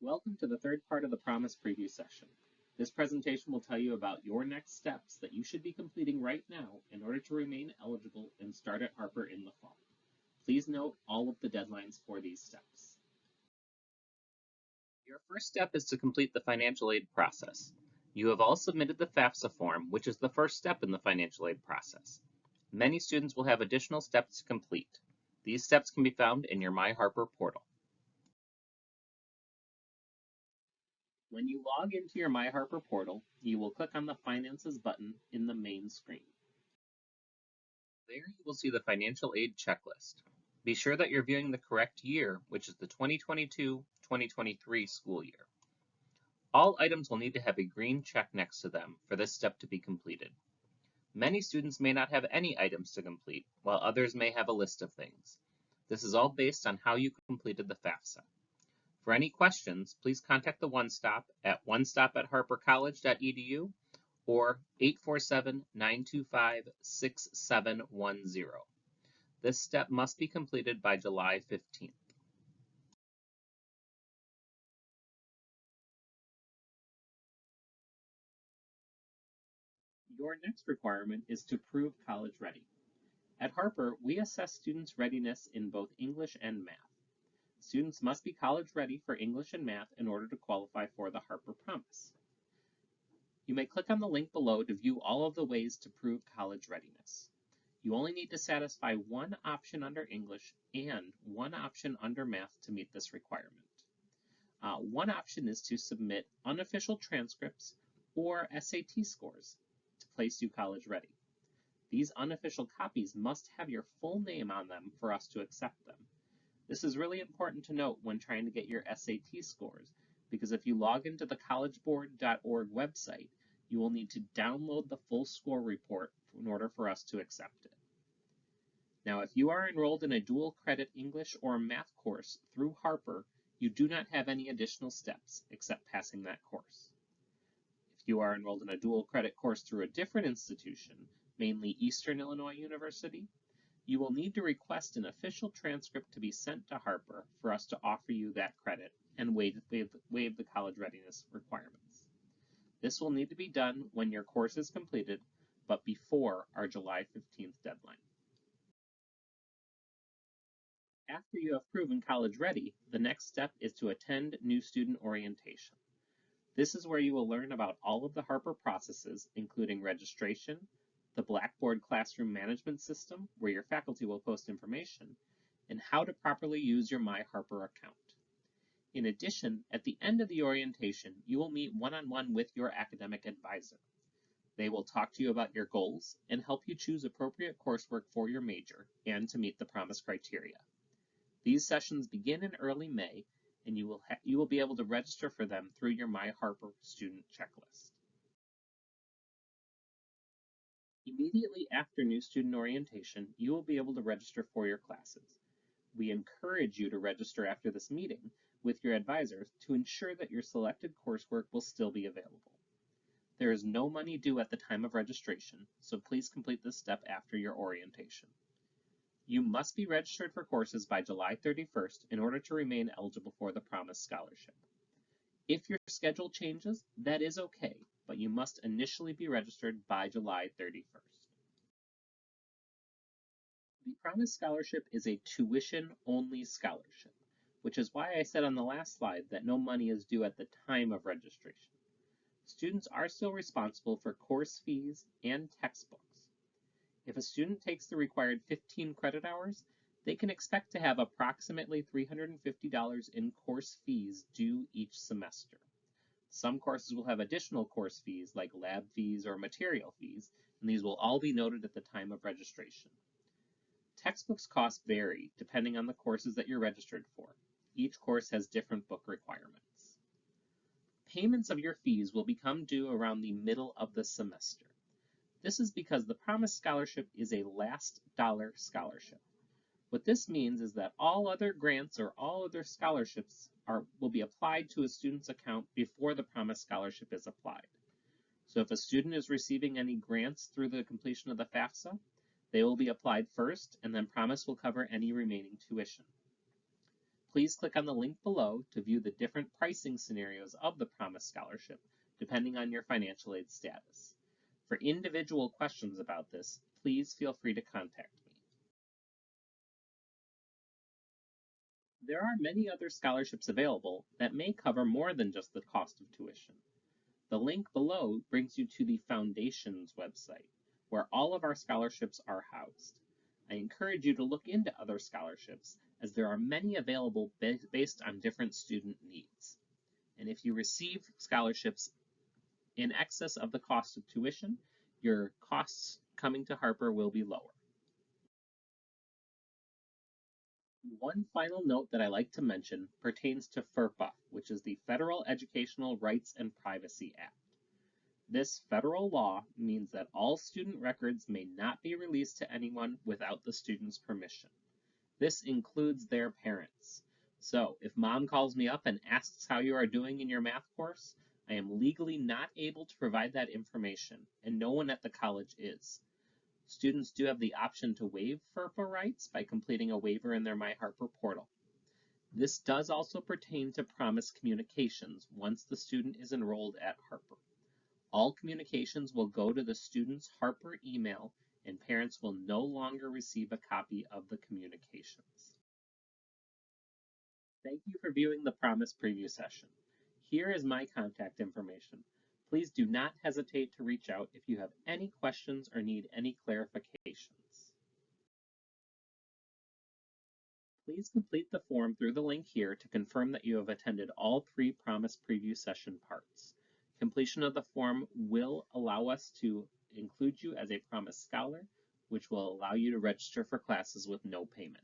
Welcome to the third part of the Promise preview session. This presentation will tell you about your next steps that you should be completing right now in order to remain eligible and start at Harper in the fall. Please note all of the deadlines for these steps. Your first step is to complete the financial aid process. You have all submitted the FAFSA form, which is the first step in the financial aid process. Many students will have additional steps to complete. These steps can be found in your MyHarper portal. When you log into your MyHarper portal, you will click on the Finances button in the main screen. There you will see the financial aid checklist. Be sure that you're viewing the correct year, which is the 2022-2023 school year. All items will need to have a green check next to them for this step to be completed. Many students may not have any items to complete, while others may have a list of things. This is all based on how you completed the FAFSA. For any questions, please contact the One Stop at onestop@harpercollege.edu or 847-925-6710. This step must be completed by July 15th. Your next requirement is to prove college ready. At Harper, we assess students' readiness in both English and math. Students must be college ready for English and math in order to qualify for the Harper Promise. You may click on the link below to view all of the ways to prove college readiness. You only need to satisfy one option under English and one option under math to meet this requirement. One option is to submit unofficial transcripts or SAT scores to place you college ready. These unofficial copies must have your full name on them for us to accept them. This is really important to note when trying to get your SAT scores, because if you log into the collegeboard.org website, you will need to download the full score report in order for us to accept it. Now, if you are enrolled in a dual credit English or math course through Harper, you do not have any additional steps except passing that course. If you are enrolled in a dual credit course through a different institution, mainly Eastern Illinois University, you will need to request an official transcript to be sent to Harper for us to offer you that credit and waive the college readiness requirements. This will need to be done when your course is completed, but before our July 15th deadline. After you have proven college ready, the next step is to attend new student orientation. This is where you will learn about all of the Harper processes, including registration, the Blackboard classroom management system, where your faculty will post information, and how to properly use your MyHarper account. In addition, at the end of the orientation, you will meet one-on-one with your academic advisor. They will talk to you about your goals and help you choose appropriate coursework for your major and to meet the Promise criteria. These sessions begin in early May, and you will be able to register for them through your MyHarper student checklist. Immediately after new student orientation, you will be able to register for your classes. We encourage you to register after this meeting with your advisors to ensure that your selected coursework will still be available. There is no money due at the time of registration, so please complete this step after your orientation. You must be registered for courses by July 31st in order to remain eligible for the Promise Scholarship. If your schedule changes, that is okay, but you must initially be registered by July 31st. The Promise Scholarship is a tuition-only scholarship, which is why I said on the last slide that no money is due at the time of registration. Students are still responsible for course fees and textbooks. If a student takes the required 15 credit hours, they can expect to have approximately $350 in course fees due each semester. Some courses will have additional course fees like lab fees or material fees, and these will all be noted at the time of registration. Textbooks costs vary depending on the courses that you're registered for. Each course has different book requirements. Payments of your fees will become due around the middle of the semester. This is because the Promise Scholarship is a last dollar scholarship. What this means is that all other grants or all other scholarships will be applied to a student's account before the Promise Scholarship is applied. So if a student is receiving any grants through the completion of the FAFSA, they will be applied first, and then Promise will cover any remaining tuition. Please click on the link below to view the different pricing scenarios of the Promise Scholarship, depending on your financial aid status. For individual questions about this, please feel free to contact me. There are many other scholarships available that may cover more than just the cost of tuition. The link below brings you to the Foundation's website, where all of our scholarships are housed. I encourage you to look into other scholarships, as there are many available based on different student needs. And if you receive scholarships in excess of the cost of tuition, your costs coming to Harper will be lower. One final note that I like to mention pertains to FERPA, which is the Federal Educational Rights and Privacy Act. This federal law means that all student records may not be released to anyone without the student's permission. This includes their parents. So if mom calls me up and asks how you are doing in your math course, I am legally not able to provide that information, and no one at the college is. Students do have the option to waive FERPA rights by completing a waiver in their MyHarper portal. This does also pertain to Promise communications once the student is enrolled at Harper. All communications will go to the student's Harper email, and parents will no longer receive a copy of the communications. Thank you for viewing the Promise preview session. Here is my contact information. Please do not hesitate to reach out if you have any questions or need any clarifications. Please complete the form through the link here to confirm that you have attended all 3 Promise preview session parts. Completion of the form will allow us to include you as a Promise Scholar, which will allow you to register for classes with no payment.